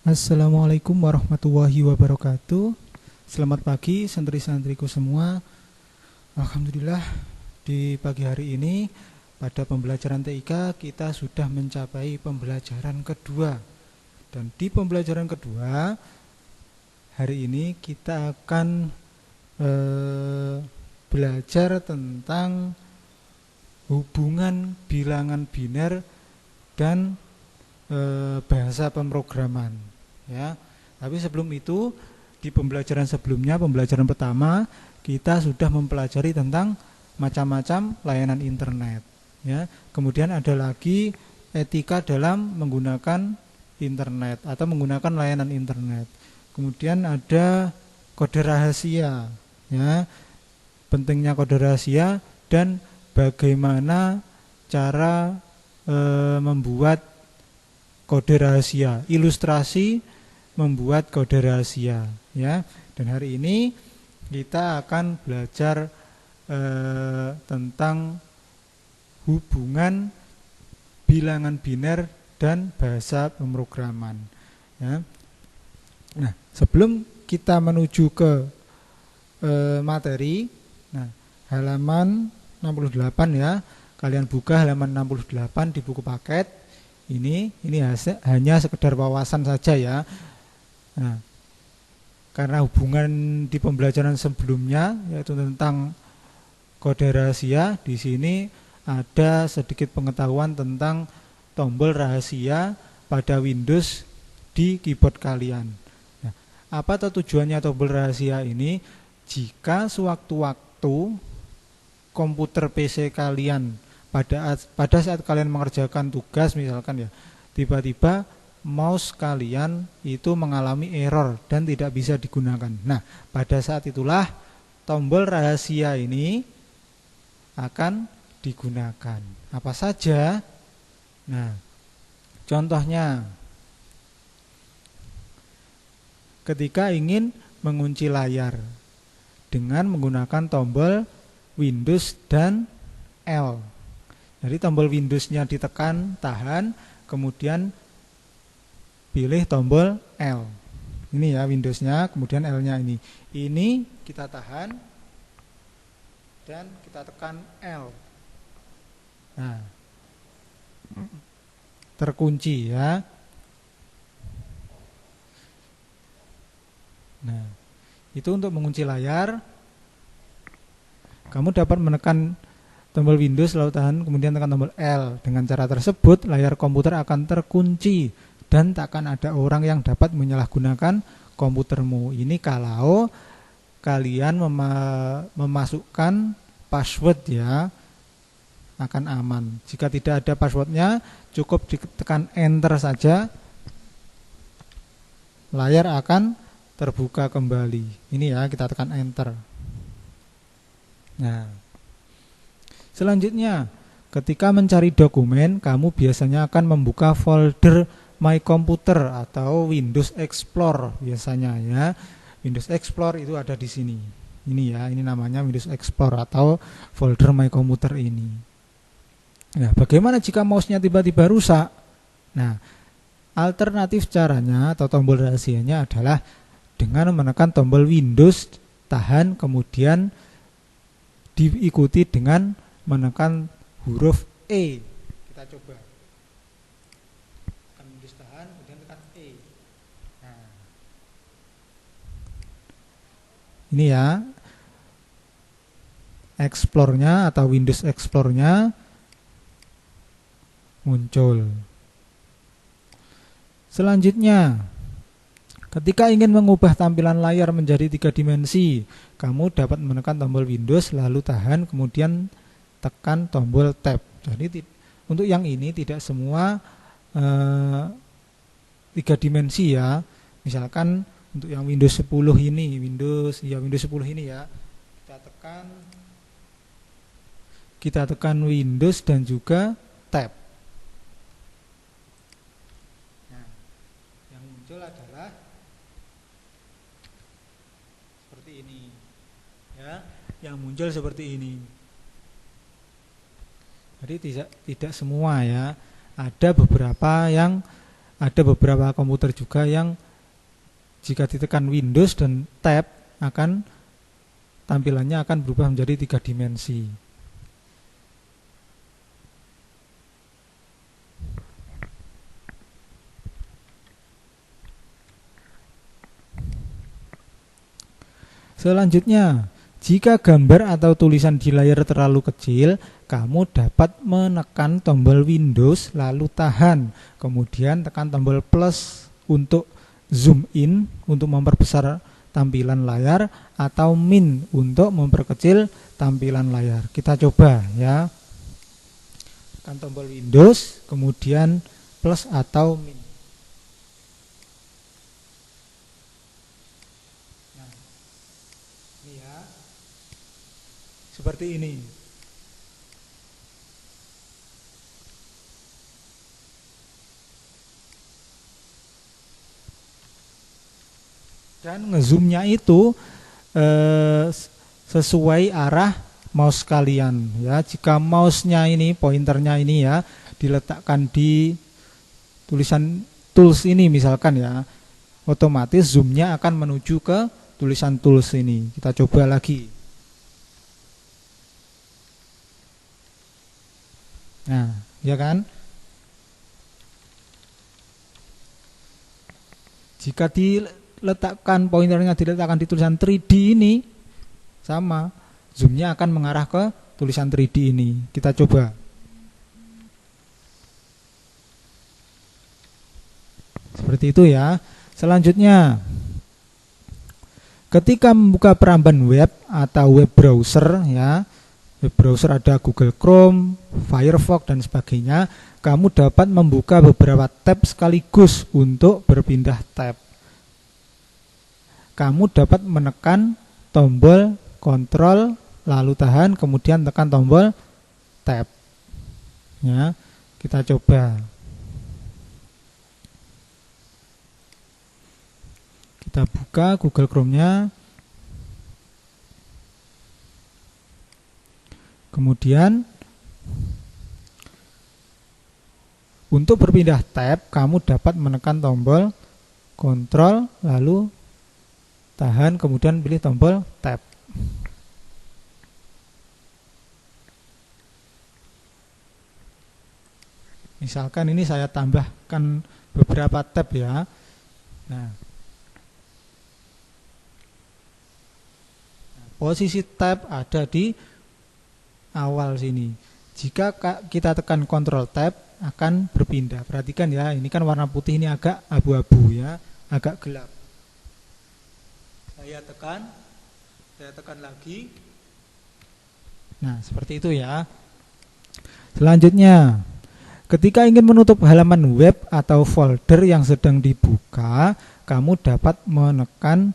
Assalamualaikum warahmatullahi wabarakatuh. Selamat pagi santri-santriku semua. Alhamdulillah di pagi hari ini pada pembelajaran TIK kita sudah mencapai pembelajaran kedua. Dan di pembelajaran kedua hari ini kita akan belajar tentang hubungan bilangan biner dan bahasa pemrograman ya. Tapi sebelum itu, di pembelajaran sebelumnya, pembelajaran pertama, kita sudah mempelajari tentang macam-macam layanan internet ya. Kemudian ada lagi etika dalam menggunakan internet atau menggunakan layanan internet. Kemudian ada kode rahasia ya, pentingnya kode rahasia dan bagaimana cara membuat kode rahasia, ilustrasi membuat kode rahasia ya. Dan hari ini kita akan belajar tentang hubungan bilangan biner dan bahasa pemrograman ya. Nah, sebelum kita menuju ke materi, nah, halaman 68 ya, kalian buka halaman 68 di buku paket. Ini hanya sekedar wawasan saja ya. Nah, karena hubungan di pembelajaran sebelumnya yaitu tentang kode rahasia, di sini ada sedikit pengetahuan tentang tombol rahasia pada Windows di keyboard kalian. Nah, apa tujuannya tombol rahasia ini? Jika sewaktu-waktu komputer PC kalian pada saat kalian mengerjakan tugas misalkan ya, tiba-tiba mouse kalian itu mengalami error dan tidak bisa digunakan. Nah, pada saat itulah tombol rahasia ini akan digunakan. Apa saja? Nah, contohnya ketika ingin mengunci layar dengan menggunakan tombol Windows dan L. Jadi tombol Windows-nya ditekan, tahan, kemudian pilih tombol L. Ini ya Windows-nya, kemudian L-nya ini. Ini kita tahan dan kita tekan L. Nah, terkunci ya. Nah, itu untuk mengunci layar. Kamu dapat menekan tombol Windows lalu tahan, kemudian tekan tombol L. Dengan cara tersebut layar komputer akan terkunci dan takkan ada orang yang dapat menyalahgunakan komputermu. Ini kalau kalian memasukkan password ya, akan aman. Jika tidak ada passwordnya, cukup ditekan enter saja, layar akan terbuka kembali. Ini ya, kita tekan enter. Nah, selanjutnya ketika mencari dokumen, kamu biasanya akan membuka folder My Computer atau Windows Explorer biasanya ya. Windows Explorer itu ada di sini. Ini ya, ini namanya Windows Explorer atau folder My Computer ini. Nah, bagaimana jika mouse-nya tiba-tiba rusak? Nah, alternatif caranya atau tombol rahasianya adalah dengan menekan tombol Windows, tahan, kemudian diikuti dengan menekan huruf E. Kita coba. Tahan, kemudian tekan E. Nah, ini ya, Explore-nya atau Windows Explore-nya muncul. Selanjutnya, ketika ingin mengubah tampilan layar menjadi 3 dimensi, kamu dapat menekan tombol Windows lalu tahan, kemudian tekan tombol Tab. Jadi untuk yang ini tidak semua 3 dimensi ya. Misalkan untuk yang Windows 10 ini, Windows 10 ini ya. Kita tekan Windows dan juga Tab. Nah, yang muncul adalah seperti ini. Ya, yang muncul seperti ini. Jadi tidak semua ya. Ada beberapa yang ada beberapa komputer juga yang jika ditekan Windows dan Tab akan tampilannya akan berubah menjadi 3 dimensi. Selanjutnya, jika gambar atau tulisan di layar terlalu kecil, kamu dapat menekan tombol Windows lalu tahan, kemudian tekan tombol plus untuk zoom in untuk memperbesar tampilan layar, atau min untuk memperkecil tampilan layar. Kita coba ya. Tekan tombol Windows, kemudian plus atau min. Nah, ini ya. Seperti ini. Dan ngezoomnya itu sesuai arah mouse kalian ya. Jika mouse-nya ini, pointernya ini ya, diletakkan di tulisan tools ini misalkan ya, otomatis zoomnya akan menuju ke tulisan tools ini. Kita coba lagi. Nah, ya kan? Jika diletakkan pointernya diletakkan di tulisan 3D ini, sama, zoomnya akan mengarah ke tulisan 3D ini. Kita coba. Seperti itu ya. Selanjutnya, ketika membuka peramban web atau web browser ya, web browser ada Google Chrome, Firefox dan sebagainya, kamu dapat membuka beberapa tab sekaligus untuk berpindah tab. Kamu dapat menekan tombol Ctrl lalu tahan, kemudian tekan tombol tab. Ya, kita coba. Kita buka Google Chrome-nya. Kemudian untuk berpindah tab, kamu dapat menekan tombol Ctrl lalu tahan, kemudian pilih tombol tab. Misalkan ini saya tambahkan beberapa tab ya. Nah, posisi tab ada di awal sini. Jika kita tekan Ctrl Tab akan berpindah. Perhatikan ya, ini kan warna putih ini agak abu-abu ya, agak gelap. Saya tekan lagi. Nah, seperti itu ya. Selanjutnya, ketika ingin menutup halaman web atau folder yang sedang dibuka, kamu dapat menekan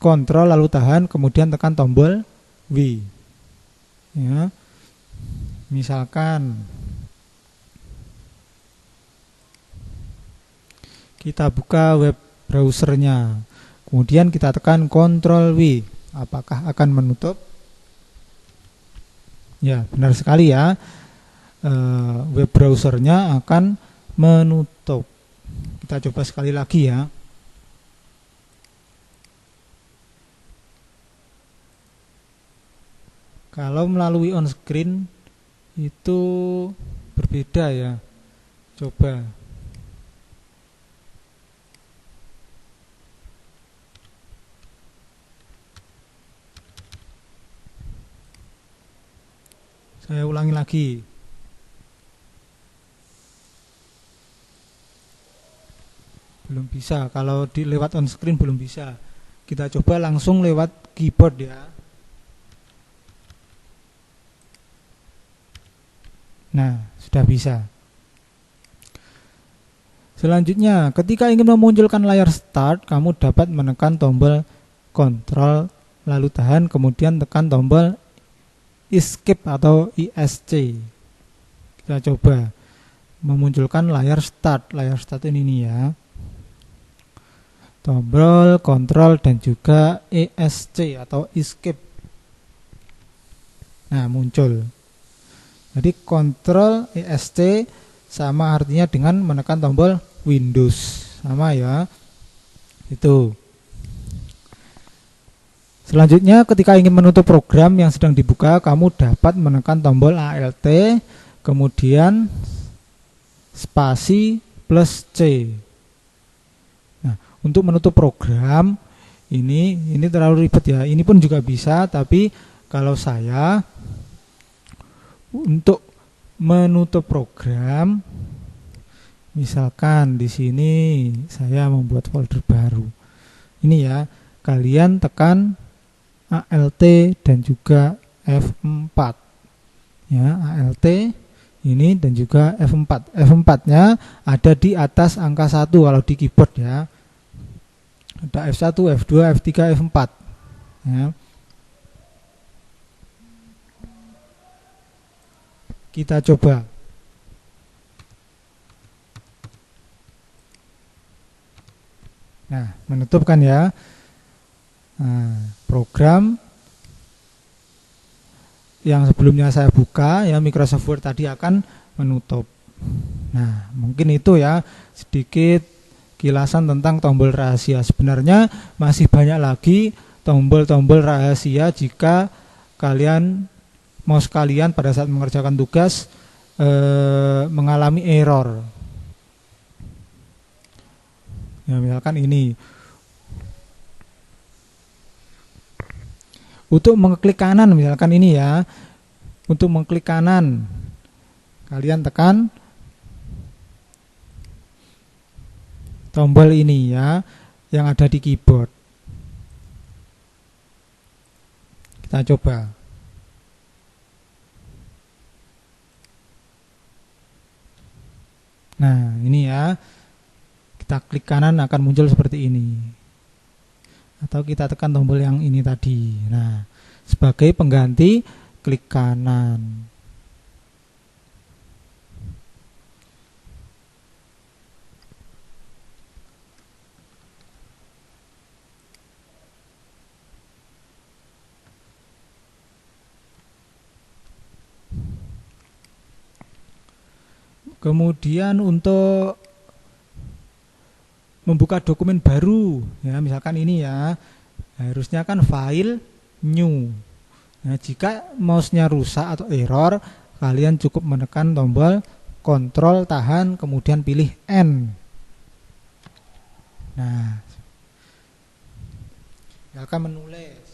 Ctrl lalu tahan, kemudian tekan tombol W. Ya. Misalkan kita buka web browsernya, kemudian kita tekan Ctrl W, apakah akan menutup? Ya, benar sekali ya. Web browsernya akan menutup. Kita coba sekali lagi ya. Kalau melalui on screen itu berbeda ya. Coba. Saya ulangi lagi. Belum bisa. Kalau lewat on screen belum bisa. Kita coba langsung lewat keyboard ya. Nah, sudah bisa. Selanjutnya, ketika ingin memunculkan layar start, kamu dapat menekan tombol Ctrl lalu tahan, kemudian tekan tombol Escape atau ESC. Kita coba memunculkan layar start. Layar start ini ya. Tombol Ctrl dan juga ESC atau Escape. Nah, muncul. Jadi Ctrl ESC sama artinya dengan menekan tombol Windows. Sama ya. Itu. Selanjutnya ketika ingin menutup program yang sedang dibuka, kamu dapat menekan tombol Alt kemudian spasi plus C. Nah, untuk menutup program ini terlalu ribet ya. Ini pun juga bisa, tapi kalau saya untuk menutup program, misalkan di sini saya membuat folder baru. Ini ya, kalian tekan Alt dan juga F4. Ya, Alt ini dan juga F4. F4-nya ada di atas angka 1 kalau di keyboard ya. Ada F1, F2, F3, F4. Ya. Kita coba. Nah, menutup kan ya. Nah, program yang sebelumnya saya buka ya, Microsoft Word tadi akan menutup. Nah, mungkin itu ya sedikit kilasan tentang tombol rahasia. Sebenarnya masih banyak lagi tombol-tombol rahasia jika kalian mouse kalian pada saat mengerjakan tugas mengalami error. Ya, misalkan ini. Untuk mengklik kanan misalkan ini ya. Untuk mengklik kanan kalian tekan tombol ini ya yang ada di keyboard. Kita coba. Nah, ini ya. Kita klik kanan akan muncul seperti ini. Atau kita tekan tombol yang ini tadi. Nah, sebagai pengganti klik kanan. Kemudian untuk membuka dokumen baru ya, misalkan ini ya, harusnya kan file new. Nah, jika mouse-nya rusak atau error, kalian cukup menekan tombol Ctrl tahan kemudian pilih N. Nah, misalkan menulis.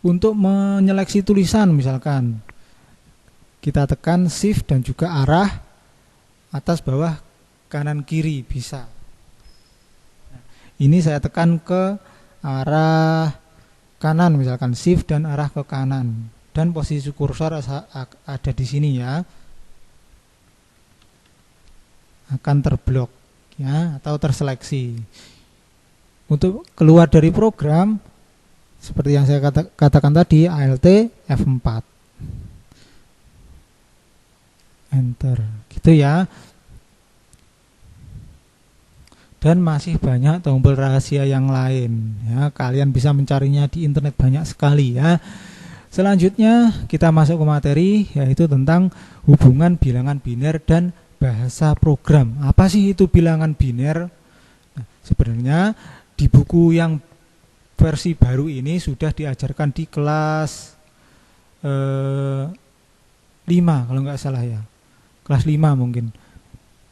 Untuk menyeleksi tulisan misalkan kita tekan shift dan juga arah atas bawah kanan kiri bisa. Nah, ini saya tekan ke arah kanan misalkan shift dan arah ke kanan dan posisi kursor ada di sini ya. Akan terblok ya atau terseleksi. Untuk keluar dari program seperti yang saya katakan tadi, Alt F4 Enter gitu ya. Dan masih banyak tombol rahasia yang lain ya, kalian bisa mencarinya di internet banyak sekali ya. Selanjutnya kita masuk ke materi, yaitu tentang hubungan bilangan biner dan bahasa program. Apa sih itu bilangan biner? Nah, sebenarnya di buku yang versi baru ini sudah diajarkan di kelas 5 kalau nggak salah ya, kelas 5 mungkin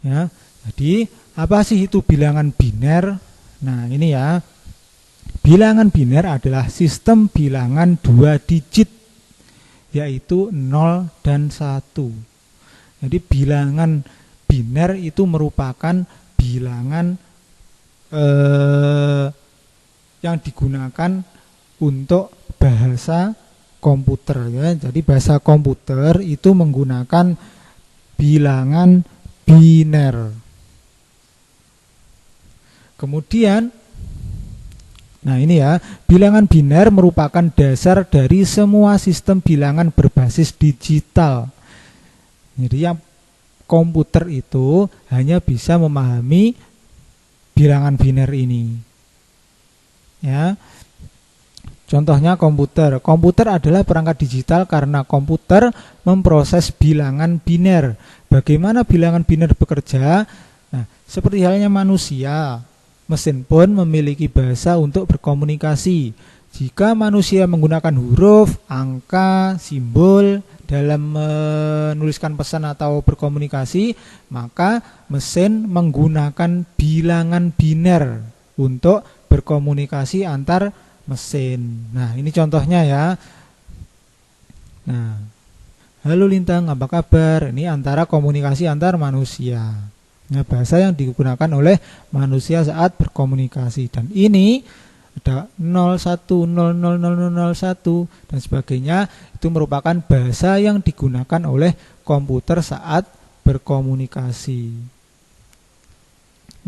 ya. Jadi apa sih itu bilangan biner? Nah ini ya, bilangan biner adalah sistem bilangan 2 digit yaitu 0 dan 1. Jadi bilangan biner itu merupakan bilangan yang digunakan untuk bahasa komputer ya. Jadi bahasa komputer itu menggunakan bilangan biner. Kemudian nah ini ya, bilangan biner merupakan dasar dari semua sistem bilangan berbasis digital. Jadi yang komputer itu hanya bisa memahami bilangan biner ini. Ya. Contohnya komputer. Komputer adalah perangkat digital karena komputer memproses bilangan biner. Bagaimana bilangan biner bekerja? Nah, seperti halnya manusia, mesin pun memiliki bahasa untuk berkomunikasi. Jika manusia menggunakan huruf, angka, simbol dalam menuliskan pesan atau berkomunikasi, maka mesin menggunakan bilangan biner untuk berkomunikasi antar mesin. Nah, ini contohnya ya. Nah, halo Lintang, apa kabar? Ini antara komunikasi antar manusia. Nah, bahasa yang digunakan oleh manusia saat berkomunikasi. Dan ini ada 01, 000001 dan sebagainya. Itu merupakan bahasa yang digunakan oleh komputer saat berkomunikasi.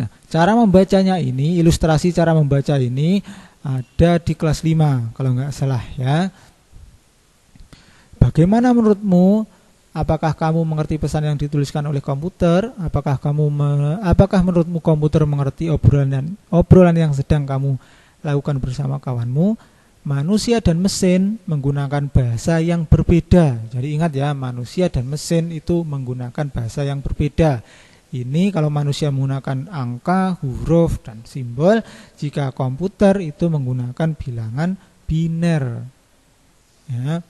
Nah, cara membacanya ini, ilustrasi cara membaca ini ada di kelas 5 kalau nggak salah ya. Bagaimana menurutmu? Apakah kamu mengerti pesan yang dituliskan oleh komputer? Apakah menurutmu komputer mengerti obrolan yang sedang kamu lakukan bersama kawanmu? Manusia dan mesin menggunakan bahasa yang berbeda. Jadi ingat ya, manusia dan mesin itu menggunakan bahasa yang berbeda. Ini kalau manusia menggunakan angka, huruf, dan simbol. Jika komputer itu menggunakan bilangan biner. Ya.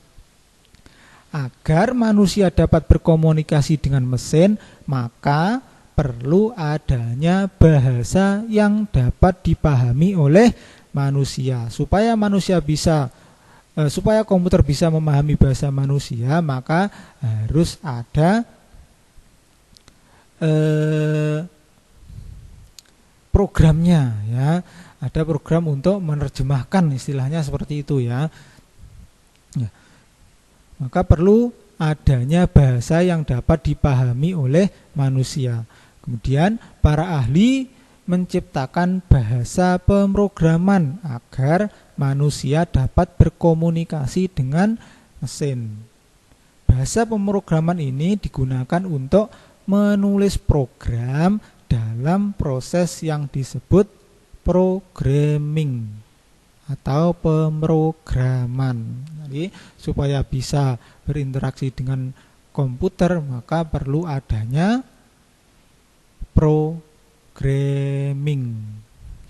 Agar manusia dapat berkomunikasi dengan mesin, maka perlu adanya bahasa yang dapat dipahami oleh manusia. Supaya komputer bisa memahami bahasa manusia, maka harus ada programnya ya, ada program untuk menerjemahkan, istilahnya seperti itu ya. Maka perlu adanya bahasa yang dapat dipahami oleh manusia. Kemudian para ahli menciptakan bahasa pemrograman agar manusia dapat berkomunikasi dengan mesin. Bahasa pemrograman ini digunakan untuk menulis program dalam proses yang disebut programming atau pemrograman. Jadi supaya bisa berinteraksi dengan komputer, maka perlu adanya programming.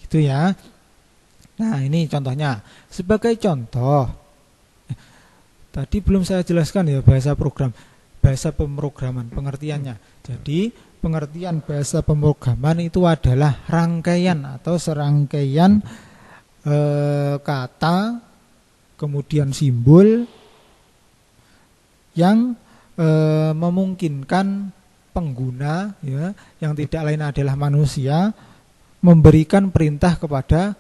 Gitu ya. Nah, ini contohnya. Sebagai contoh, tadi belum saya jelaskan ya bahasa program. Bahasa pemrograman, pengertiannya. Jadi, pengertian bahasa pemrograman itu adalah rangkaian atau serangkaian kata, kemudian simbol yang memungkinkan pengguna ya, yang tidak lain adalah manusia, memberikan perintah kepada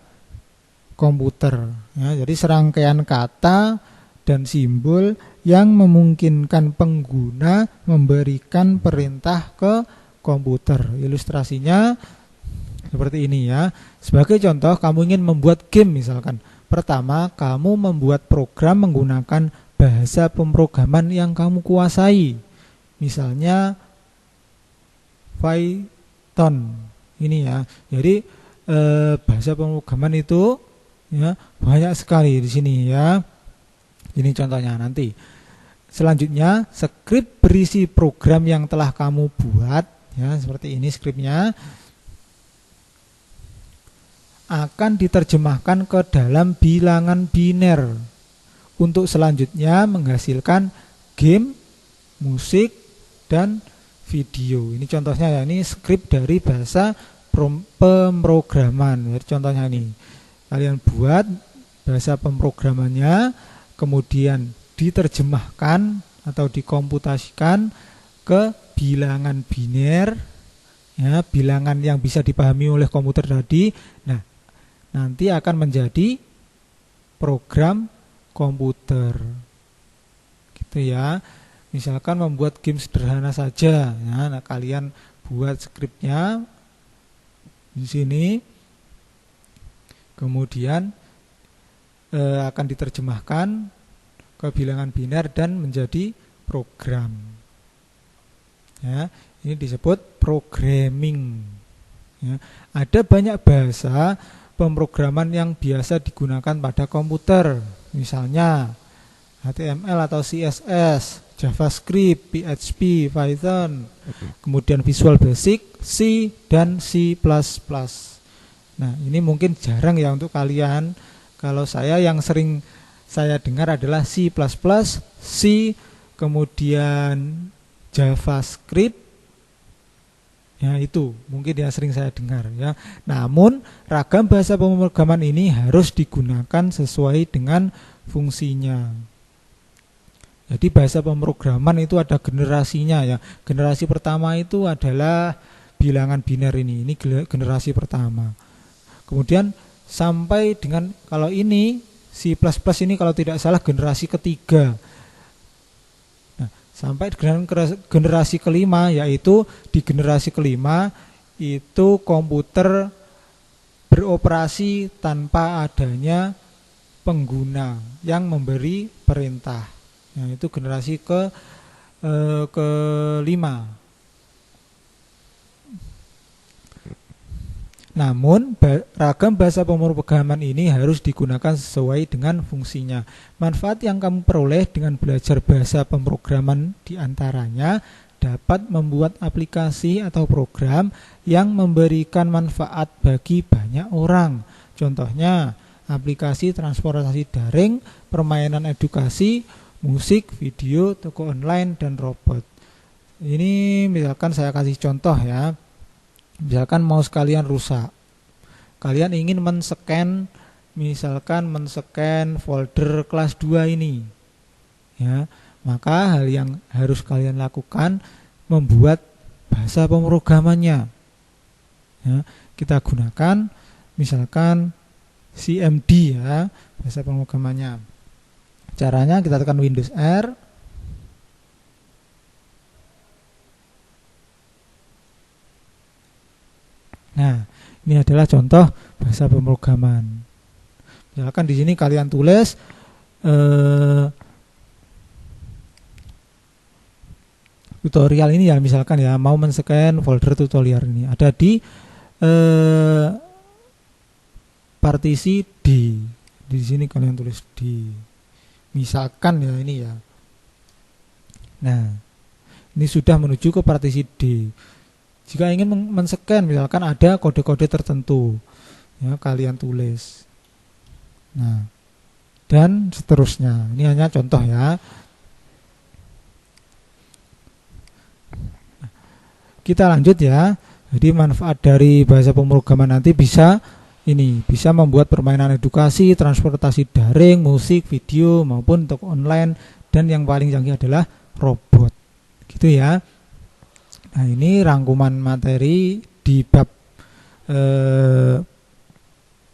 komputer. Ya, jadi serangkaian kata dan simbol yang memungkinkan pengguna memberikan perintah ke komputer. Ilustrasinya seperti ini ya. Sebagai contoh, kamu ingin membuat game misalkan. Pertama, kamu membuat program menggunakan bahasa pemrograman yang kamu kuasai. Misalnya Python. Ini ya. Jadi bahasa pemrograman itu ya banyak sekali di sini ya. Ini contohnya nanti. Selanjutnya, skrip berisi program yang telah kamu buat ya, seperti ini skripnya, akan diterjemahkan ke dalam bilangan biner untuk selanjutnya menghasilkan game, musik, dan video. Ini contohnya ya, ini skrip dari bahasa pemrograman. Jadi contohnya ini, kalian buat bahasa pemrogramannya, kemudian diterjemahkan atau dikomputasikan ke bilangan biner, ya, bilangan yang bisa dipahami oleh komputer tadi. Nah, nanti akan menjadi program komputer, gitu ya. Misalkan membuat game sederhana saja, ya, nah kalian buat skripnya di sini, kemudian akan diterjemahkan ke bilangan biner dan menjadi program. Ya, ini disebut programming. Ya, ada banyak bahasa pemrograman yang biasa digunakan pada komputer, misalnya HTML atau CSS, JavaScript, PHP, Python, kemudian Visual Basic, C, dan C++. Nah, ini mungkin jarang ya untuk kalian. Kalau saya yang sering saya dengar adalah C++, C, kemudian JavaScript. Ya, itu mungkin yang sering saya dengar ya. Namun ragam bahasa pemrograman ini harus digunakan sesuai dengan fungsinya. Jadi bahasa pemrograman itu ada generasinya ya. Generasi pertama itu adalah bilangan biner ini generasi pertama. Kemudian sampai dengan kalau ini C++ ini kalau tidak salah generasi ketiga. Sampai dengan generasi kelima, yaitu di generasi kelima itu komputer beroperasi tanpa adanya pengguna yang memberi perintah. Nah, itu generasi kelima. Namun ragam bahasa pemrograman ini harus digunakan sesuai dengan fungsinya. Manfaat yang kamu peroleh dengan belajar bahasa pemrograman diantaranya dapat membuat aplikasi atau program yang memberikan manfaat bagi banyak orang. Contohnya aplikasi transportasi daring, permainan edukasi, musik, video, toko online, dan robot. Ini misalkan saya kasih contoh ya. Misalkan mouse kalian rusak, kalian ingin men-scan folder kelas 2 ini ya, maka hal yang harus kalian lakukan membuat bahasa pemrogramannya ya. Kita gunakan misalkan CMD ya, bahasa pemrogramannya. Caranya kita tekan Windows R. Nah, ini adalah contoh bahasa pemrograman. Misalkan di sini kalian tulis tutorial ini ya, misalkan ya mau men-scan folder tutorial ini ada di partisi D. Di sini kalian tulis D. Misalkan ya ini ya. Nah, ini sudah menuju ke partisi D. Jika ingin men-scan misalkan ada kode-kode tertentu ya, kalian tulis. Nah, dan seterusnya. Ini hanya contoh ya. Kita lanjut ya. Jadi manfaat dari bahasa pemrograman nanti bisa membuat permainan edukasi, transportasi daring, musik, video maupun toko online, dan yang paling canggih adalah robot. Gitu ya. Nah, ini rangkuman materi di bab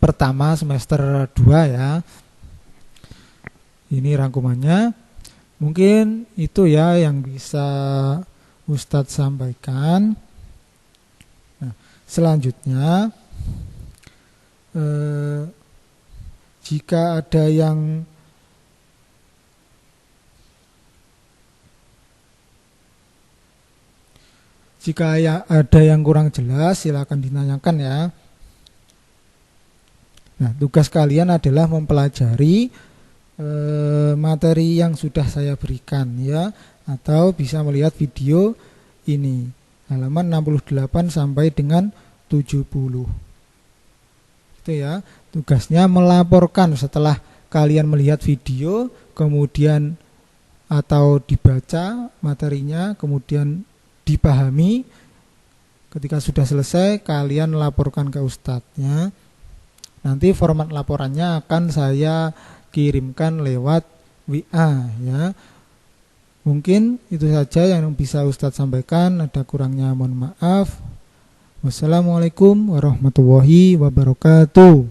pertama semester 2 ya. Ini rangkumannya. Mungkin itu ya yang bisa Ustadz sampaikan. Nah, selanjutnya jika ada yang kurang jelas, silakan ditanyakan ya. Nah, tugas kalian adalah mempelajari materi yang sudah saya berikan ya, atau bisa melihat video ini halaman 68 sampai dengan 70. Itu ya, tugasnya melaporkan setelah kalian melihat video, kemudian atau dibaca materinya, kemudian dipahami. Ketika sudah selesai kalian laporkan ke ustadznya. Nanti format laporannya akan saya kirimkan lewat WA ya. Mungkin itu saja yang bisa Ustadz sampaikan. Ada kurangnya mohon maaf. Wassalamualaikum warahmatullahi wabarakatuh.